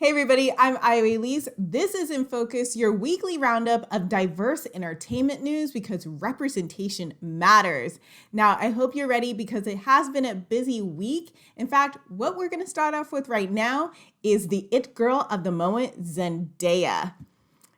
Hey everybody, I'm Ayo Elise. This is In Focus, your weekly roundup of diverse entertainment news because representation matters. Now, I hope you're ready because it has been a busy week. In fact, what we're going to start off with right now is the it girl of the moment, Zendaya.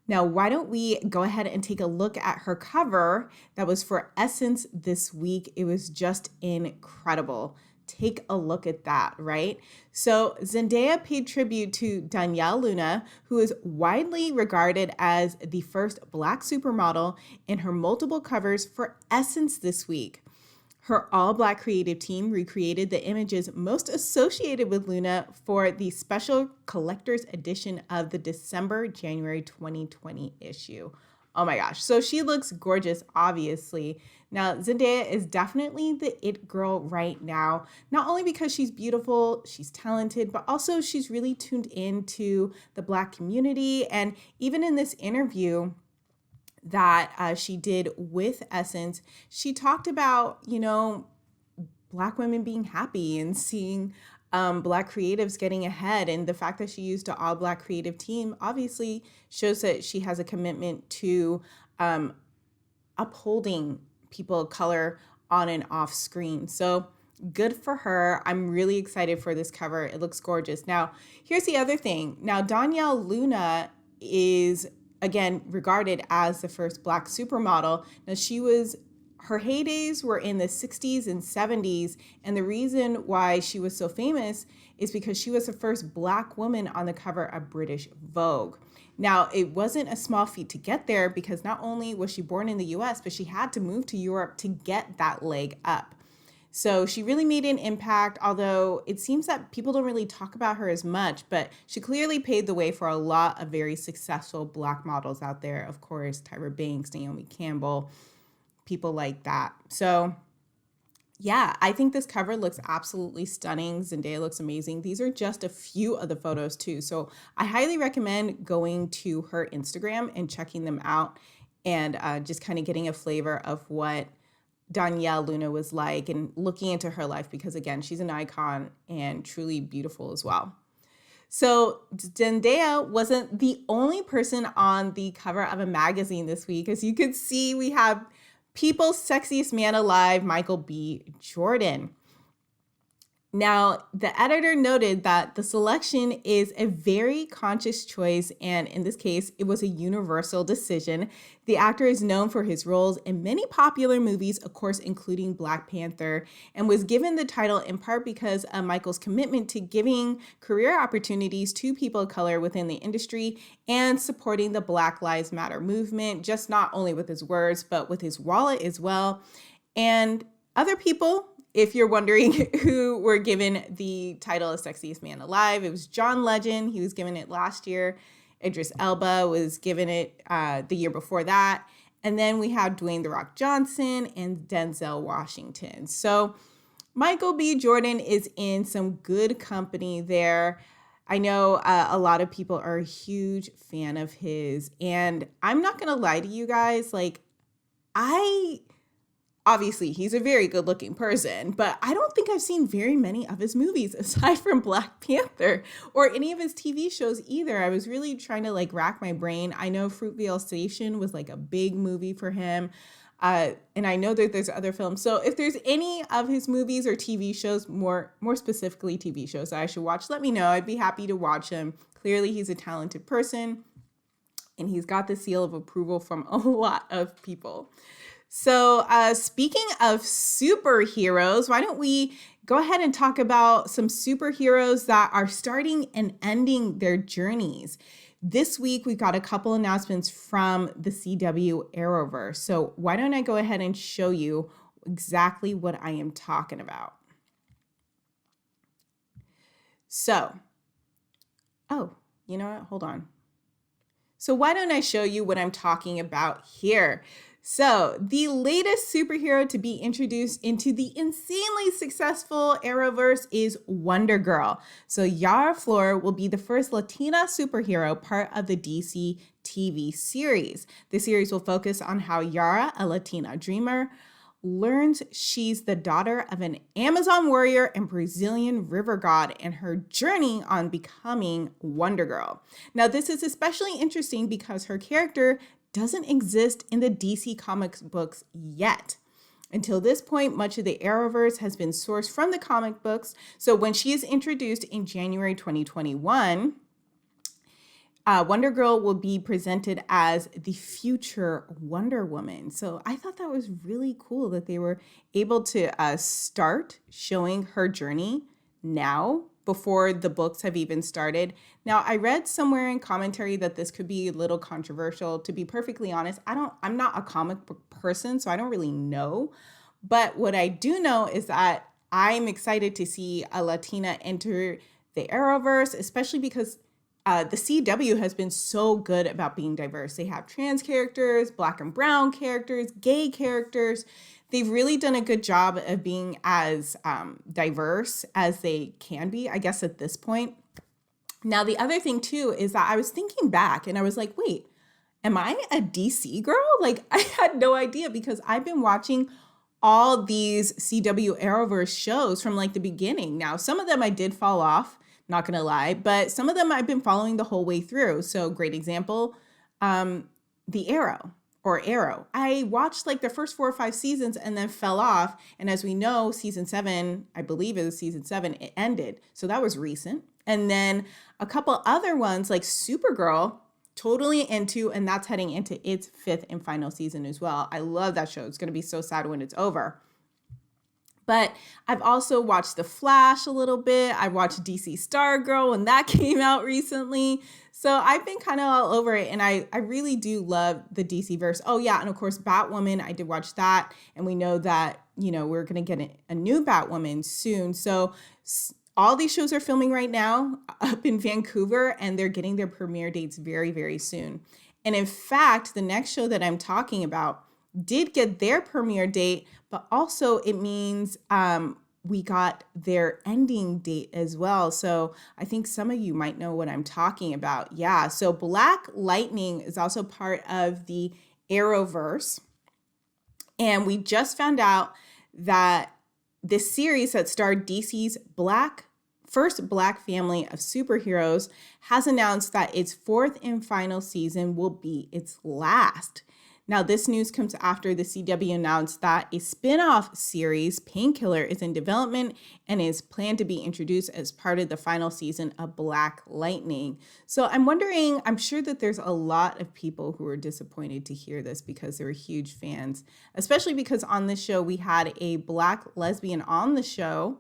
Now, why don't we go ahead and take a look at her cover that was for Essence this week. It was just incredible. Take a look at that, right? So Zendaya paid tribute to Danielle Luna, who is widely regarded as the first Black supermodel, in her multiple covers for Essence this week. Her all-Black creative team recreated the images most associated with Luna for the special collector's edition of the December-January 2020 issue. Oh my gosh. So she looks gorgeous, obviously. Now, Zendaya is definitely the it girl right now, not only because she's beautiful, she's talented, but also she's really tuned into the Black community. And even in this interview that she did with Essence, she talked about, Black women being happy and seeing Black creatives getting ahead. And the fact that she used an all Black creative team obviously shows that she has a commitment to upholding people of color on and off screen. So good for her. I'm really excited for this cover. It looks gorgeous. Now, here's the other thing. Now, Danielle Luna is, again, regarded as the first Black supermodel. Now, her heydays were in the 60s and 70s, and the reason why she was so famous is because she was the first Black woman on the cover of British Vogue. Now, it wasn't a small feat to get there because not only was she born in the US, but she had to move to Europe to get that leg up. So she really made an impact, although it seems that people don't really talk about her as much, but she clearly paved the way for a lot of very successful Black models out there. Of course, Tyra Banks, Naomi Campbell, people like that. So yeah, I think this cover looks absolutely stunning. Zendaya looks amazing. These are just a few of the photos too. So I highly recommend going to her Instagram and checking them out and just kind of getting a flavor of what Danielle Luna was like and looking into her life because, again, she's an icon and truly beautiful as well. So Zendaya wasn't the only person on the cover of a magazine this week. As you can see, we have People's Sexiest Man Alive, Michael B. Jordan. Now, the editor noted that the selection is a very conscious choice, and in this case, it was a universal decision. The actor is known for his roles in many popular movies, of course, including Black Panther, and was given the title in part because of Michael's commitment to giving career opportunities to people of color within the industry and supporting the Black Lives Matter movement, just not only with his words, but with his wallet as well. And other people, if you're wondering who were given the title of Sexiest Man Alive, it was John Legend. He was given it last year. Idris Elba was given it the year before that. And then we have Dwayne "The Rock" Johnson and Denzel Washington. So Michael B. Jordan is in some good company there. I know a lot of people are a huge fan of his. And I'm not going to lie to you guys. Obviously, he's a very good-looking person, but I don't think I've seen very many of his movies aside from Black Panther or any of his TV shows either. I was really trying to rack my brain. I know Fruitvale Station was a big movie for him, and I know that there's other films. So if there's any of his movies or TV shows, more specifically TV shows that I should watch, let me know. I'd be happy to watch him. Clearly, he's a talented person, and he's got the seal of approval from a lot of people. So speaking of superheroes, why don't we go ahead and talk about some superheroes that are starting and ending their journeys. This week, we've got a couple announcements from the CW Arrowverse. So why don't I go ahead and show you exactly what I am talking about. So, you know what? Hold on. So why don't I show you what I'm talking about here? So the latest superhero to be introduced into the insanely successful Arrowverse is Wonder Girl. So Yara Flor will be the first Latina superhero part of the DC TV series. The series will focus on how Yara, a Latina dreamer, learns she's the daughter of an Amazon warrior and Brazilian river god and her journey on becoming Wonder Girl. Now, this is especially interesting because her character doesn't exist in the DC Comics books yet. Until this point, much of the Arrowverse has been sourced from the comic books. So when she is introduced in January 2021, Wonder Girl will be presented as the future Wonder Woman. So I thought that was really cool that they were able to start showing her journey now before the books have even started. Now, I read somewhere in commentary that this could be a little controversial. To be perfectly honest, I'm not a comic book person, so I don't really know. But what I do know is that I'm excited to see a Latina enter the Arrowverse, especially because the CW has been so good about being diverse. They have trans characters, Black and brown characters, gay characters. They've really done a good job of being as diverse as they can be, I guess, at this point. Now, the other thing, too, is that I was thinking back and I was like, wait, am I a DC girl? Like, I had no idea because I've been watching all these CW Arrowverse shows from like the beginning. Now, some of them I did fall off, not gonna lie, but some of them I've been following the whole way through. So great example, The Arrow. I watched like the first 4 or 5 seasons and then fell off. And as we know, season 7, I believe it was season 7, it ended. So that was recent. And then a couple other ones like Supergirl, totally into, and that's heading into its 5th and final season as well. I love that show. It's gonna be so sad when it's over. But I've also watched The Flash a little bit. I watched DC Stargirl when that came out recently. So I've been kind of all over it. And I really do love the DC verse. Oh, yeah. And of course, Batwoman, I did watch that. And we know that, we're going to get a new Batwoman soon. So all these shows are filming right now up in Vancouver, and they're getting their premiere dates very, very soon. And in fact, the next show that I'm talking about did get their premiere date, but also it means we got their ending date as well. So I think some of you might know what I'm talking about. Yeah, so Black Lightning is also part of the Arrowverse. And we just found out that this series that starred DC's first Black family of superheroes has announced that its 4th and final season will be its last. Now, this news comes after the CW announced that a spin-off series, Painkiller, is in development and is planned to be introduced as part of the final season of Black Lightning. So I'm sure that there's a lot of people who are disappointed to hear this because they were huge fans, especially because on this show, we had a Black lesbian on the show,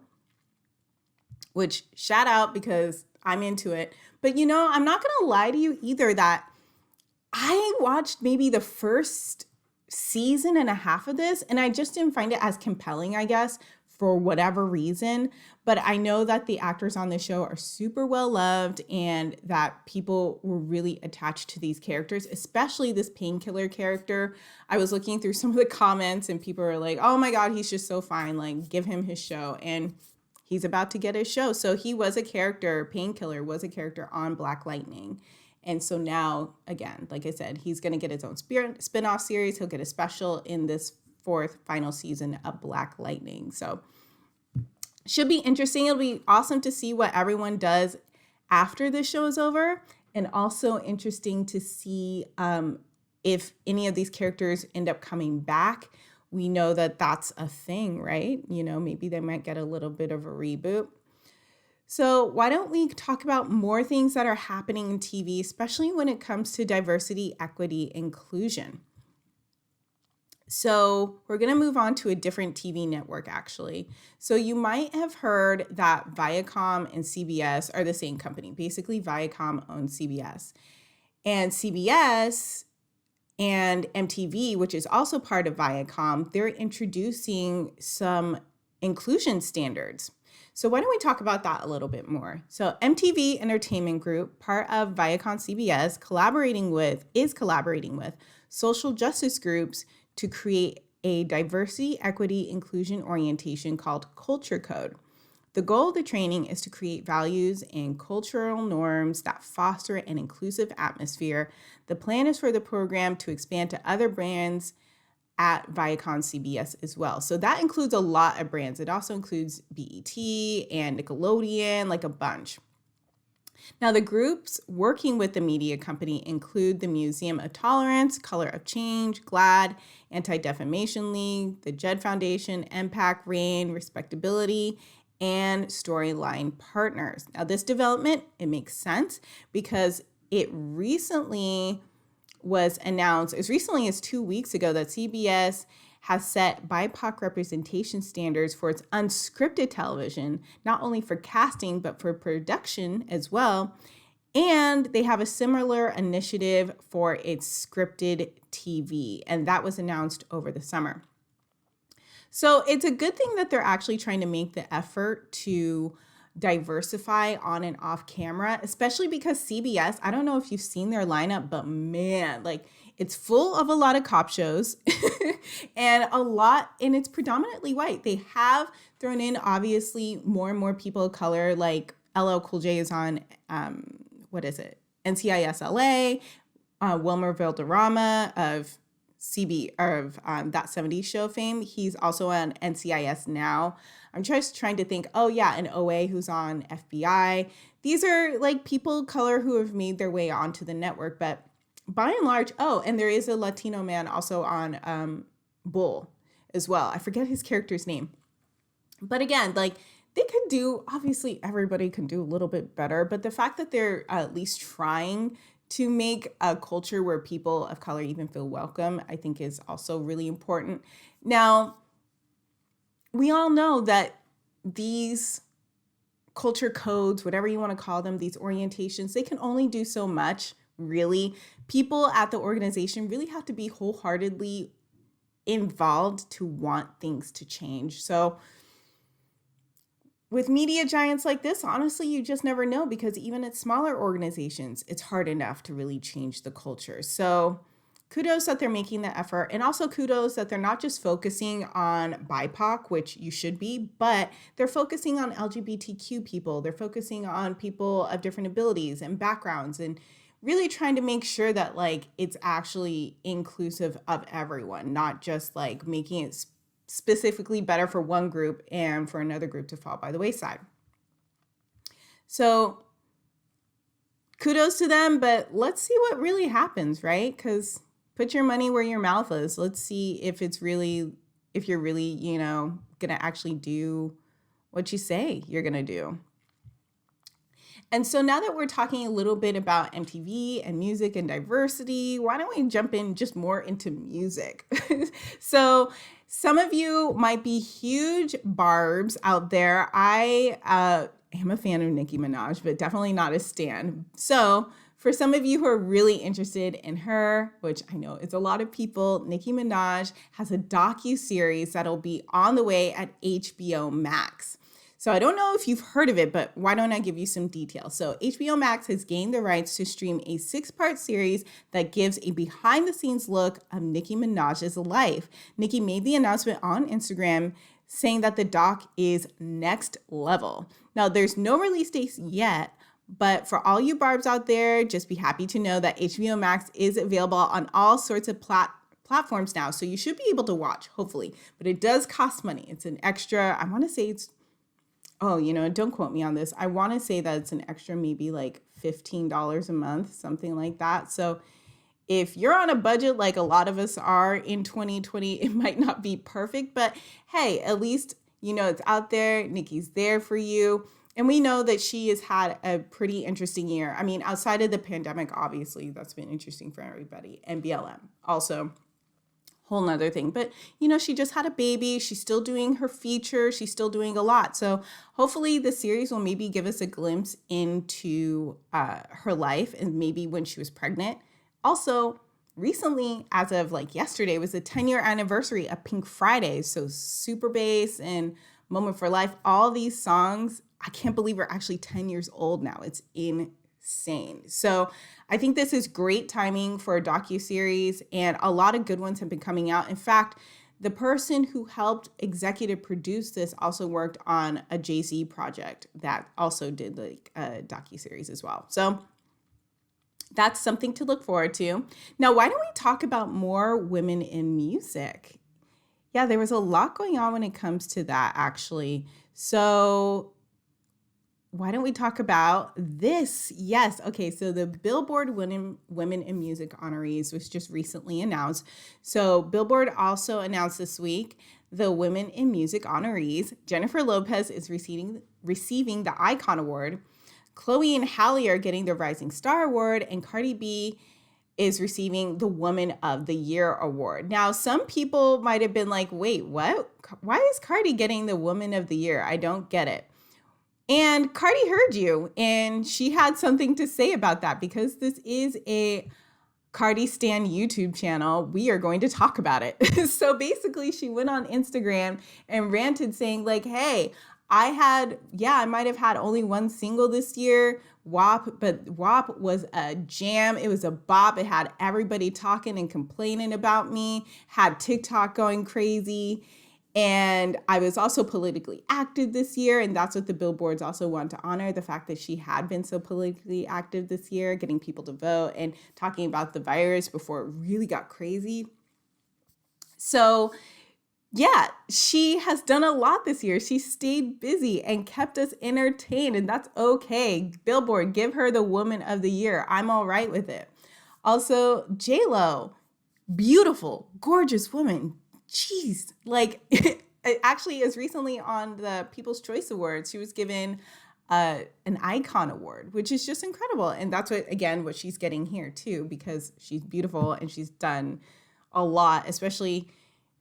which shout out because I'm into it. But I'm not going to lie to you either that I watched maybe the first season and a half of this, and I just didn't find it as compelling, I guess, for whatever reason. But I know that the actors on the show are super well loved and that people were really attached to these characters, especially this Painkiller character. I was looking through some of the comments and people were like, oh my God, he's just so fine. Like, give him his show. And he's about to get his show. So he was a character, Painkiller was a character on Black Lightning. And so now, again, like I said, he's going to get his own spin-off series. He'll get a special in this 4th final season of Black Lightning. So should be interesting. It'll be awesome to see what everyone does after the show is over. And also interesting to see if any of these characters end up coming back. We know that that's a thing, right? Maybe they might get a little bit of a reboot. So why don't we talk about more things that are happening in TV, especially when it comes to diversity, equity, inclusion. So we're going to move on to a different TV network, actually. So you might have heard that Viacom and CBS are the same company. Basically, Viacom owns CBS. And CBS and MTV, which is also part of Viacom, they're introducing some inclusion standards. So why don't we talk about that a little bit more? So MTV Entertainment Group, part of Viacom CBS, is collaborating with social justice groups to create a diversity, equity, inclusion orientation called Culture Code. The goal of the training is to create values and cultural norms that foster an inclusive atmosphere. The plan is for the program to expand to other brands at Viacom CBS as well. So that includes a lot of brands. It also includes BET and Nickelodeon, like a bunch. Now, the groups working with the media company include the Museum of Tolerance, Color of Change, GLAAD, Anti-Defamation League, the JED Foundation, MPAC, RAIN, Respectability, and Storyline Partners. Now, this development, it makes sense because it recently was announced as recently as 2 weeks ago that CBS has set BIPOC representation standards for its unscripted television, not only for casting, but for production as well. And they have a similar initiative for its scripted TV, and that was announced over the summer. So it's a good thing that they're actually trying to make the effort to diversify on and off camera, especially because CBS, I don't know if you've seen their lineup, but man, like it's full of a lot of cop shows and it's predominantly white. They have thrown in obviously more and more people of color, like LL Cool J is on, NCIS LA, Wilmer Valderrama of That 70s Show fame. He's also on NCIS Now. I'm just trying to think, and OA who's on FBI. These are like people of color who have made their way onto the network, but by and large, and there is a Latino man also on Bull as well. I forget his character's name. But again, like they could do, obviously everybody can do a little bit better, but the fact that they're at least trying to make a culture where people of color even feel welcome, I think is also really important. Now, we all know that these culture codes, whatever you want to call them, these orientations, they can only do so much, really. People at the organization really have to be wholeheartedly involved to want things to change. So with media giants like this, honestly, you just never know, because even at smaller organizations, it's hard enough to really change the culture. So kudos that they're making the effort, and also kudos that they're not just focusing on BIPOC, which you should be, but they're focusing on LGBTQ people. They're focusing on people of different abilities and backgrounds, and really trying to make sure that like it's actually inclusive of everyone, not just like making it specifically better for one group and for another group to fall by the wayside. So kudos to them, but let's see what really happens, right? Because put your money where your mouth is. Let's see if you're really, going to actually do what you say you're going to do. And so now that we're talking a little bit about MTV and music and diversity, why don't we jump in just more into music? So some of you might be huge Barbs out there. I am a fan of Nicki Minaj, but definitely not a stan. So for some of you who are really interested in her, which I know it's a lot of people, Nicki Minaj has a docu-series that'll be on the way at HBO Max. So I don't know if you've heard of it, but why don't I give you some details? So HBO Max has gained the rights to stream a 6-part series that gives a behind-the-scenes look of Nicki Minaj's life. Nicki made the announcement on Instagram saying that the doc is next level. Now, there's no release dates yet, but for all you Barbs out there, just be happy to know that HBO Max is available on all sorts of platforms now. So you should be able to watch, hopefully. But it does cost money. It's an extra, I want to say it's, don't quote me on this. I want to say that it's an extra maybe like $15 a month, something like that. So if you're on a budget like a lot of us are in 2020, it might not be perfect, but hey, at least, it's out there. Nicki's there for you. And we know that she has had a pretty interesting year. I mean, outside of the pandemic, obviously, that's been interesting for everybody. And BLM also. Whole nother thing. But, she just had a baby. She's still doing her feature. She's still doing a lot. So hopefully the series will maybe give us a glimpse into her life and maybe when she was pregnant. Also, recently, as of like yesterday, was the 10-year anniversary of Pink Fridays. So Super Bass and Moment for Life, all these songs, I can't believe we're actually 10 years old now. It's insane. So I think this is great timing for a docuseries, and a lot of good ones have been coming out. In fact, the person who helped executive produce this also worked on a Jay-Z project that also did like a docuseries as well. So That's something to look forward to. Now, why don't we talk about more women in music? Yeah, there was a lot going on when it comes to that, actually. So why don't we talk about this? Yes. Okay. So the Billboard Women in Music honorees was just recently announced. So Billboard also announced this week the Women in Music honorees. Jennifer Lopez is receiving the Icon Award. Chloe and Halle are getting the Rising Star Award, and Cardi B is receiving the Woman of the Year award. Now, some people might have been like, wait, what? Why is Cardi getting the Woman of the Year? I don't get it. And Cardi heard you, and she had something to say about that. Because this is a Cardi Stan YouTube channel, we are going to talk about it. So basically, she went on Instagram and ranted saying like, hey, I might have had only one single this year, WAP, but WAP was a jam. It was a bop. It had everybody talking and complaining about me, had TikTok going crazy. And I was also politically active this year. And that's what the billboards also want to honor, the fact that she had been so politically active this year, getting people to vote and talking about the virus before it really got crazy. So yeah, she has done a lot this year. She stayed busy and kept us entertained, and that's okay. Billboard, give her the Woman of the Year. I'm all right with it. Also, J-Lo, beautiful, gorgeous woman. Jeez, like actually as recently on the People's Choice Awards, she was given an Icon Award, which is just incredible. And that's what she's getting here too, because she's beautiful and she's done a lot, especially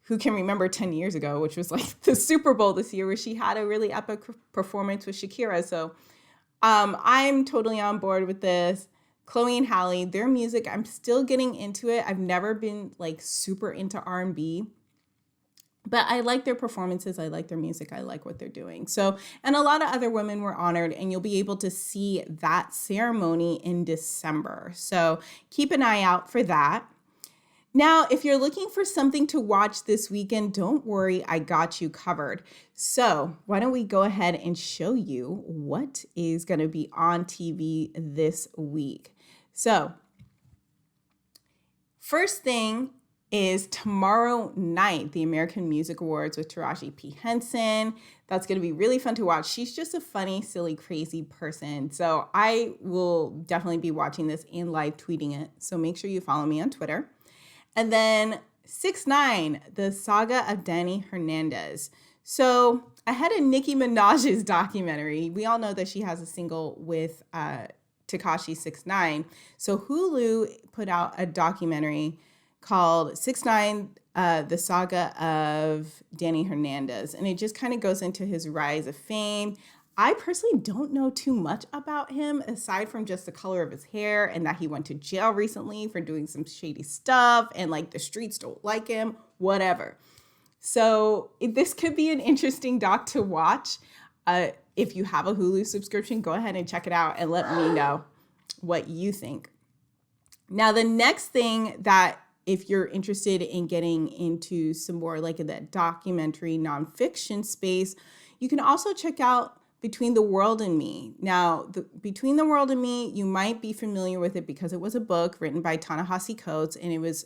who can remember 10 years ago, which was like the Super Bowl this year where she had a really epic performance with Shakira. So I'm totally on board with this. Chloe and Halle, their music, I'm still getting into it. I've never been like super into R&B. But I like their performances. I like their music. I like what they're doing. So, and a lot of other women were honored, and you'll be able to see that ceremony in December. So keep an eye out for that. Now, if you're looking for something to watch this weekend, don't worry, I got you covered. So why don't we go ahead and show you what is going to be on TV this week. So first thing is tomorrow night, the American Music Awards with Taraji P. Henson. That's going to be really fun to watch. She's just a funny, silly, crazy person. So I will definitely be watching this and live tweeting it. So make sure you follow me on Twitter. And then 6ix9ine, the saga of Danny Hernandez. So ahead of Nicki Minaj's documentary, we all know that she has a single with Tekashi 6ix9ine. So Hulu put out a documentary called 6ix9ine, the saga of Danny Hernandez. And it just kind of goes into his rise of fame. I personally don't know too much about him aside from just the color of his hair and that he went to jail recently for doing some shady stuff and like the streets don't like him, whatever. So this could be an interesting doc to watch. If you have a Hulu subscription, go ahead and check it out and let me know what you think. Now, the next thing that if you're interested in getting into some more like in that documentary nonfiction space, you can also check out Between the World and Me. Now, Between the World and Me, you might be familiar with it because it was a book written by Ta-Nehisi Coates, and it was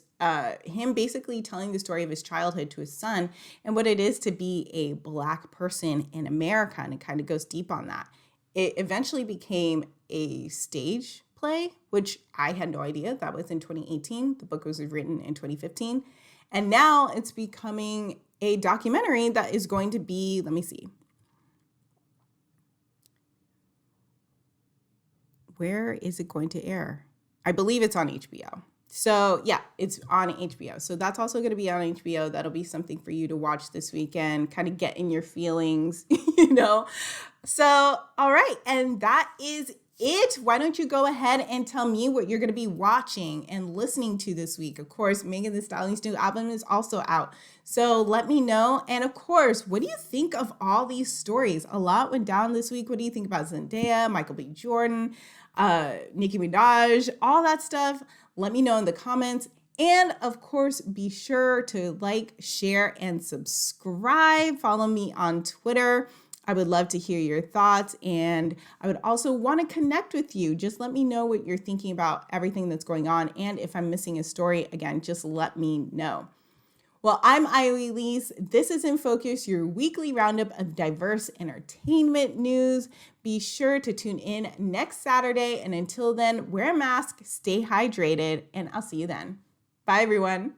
him basically telling the story of his childhood to his son and what it is to be a Black person in America, and it kind of goes deep on that. It eventually became a stage play, which I had no idea. That was in 2018. The book was written in 2015. And now it's becoming a documentary that is going to be, let me see. Where is it going to air? I believe it's on HBO. So yeah, it's on HBO. So that's also going to be on HBO. That'll be something for you to watch this weekend, kind of get in your feelings, you know? So, all right. And that is it. Why don't you go ahead and tell me what you're going to be watching and listening to this week? Of course, Megan Thee Stallion's new album is also out. So let me know. And of course, what do you think of all these stories? A lot went down this week. What do you think about Zendaya, Michael B. Jordan, Nicki Minaj, all that stuff? Let me know in the comments. And of course, be sure to like, share, and subscribe. Follow me on Twitter. I would love to hear your thoughts, and I would also want to connect with you. Just let me know what you're thinking about everything that's going on. And if I'm missing a story, again, just let me know. Well, I'm Ayo Elise. This is In Focus, your weekly roundup of diverse entertainment news. Be sure to tune in next Saturday. And until then, wear a mask, stay hydrated, and I'll see you then. Bye, everyone.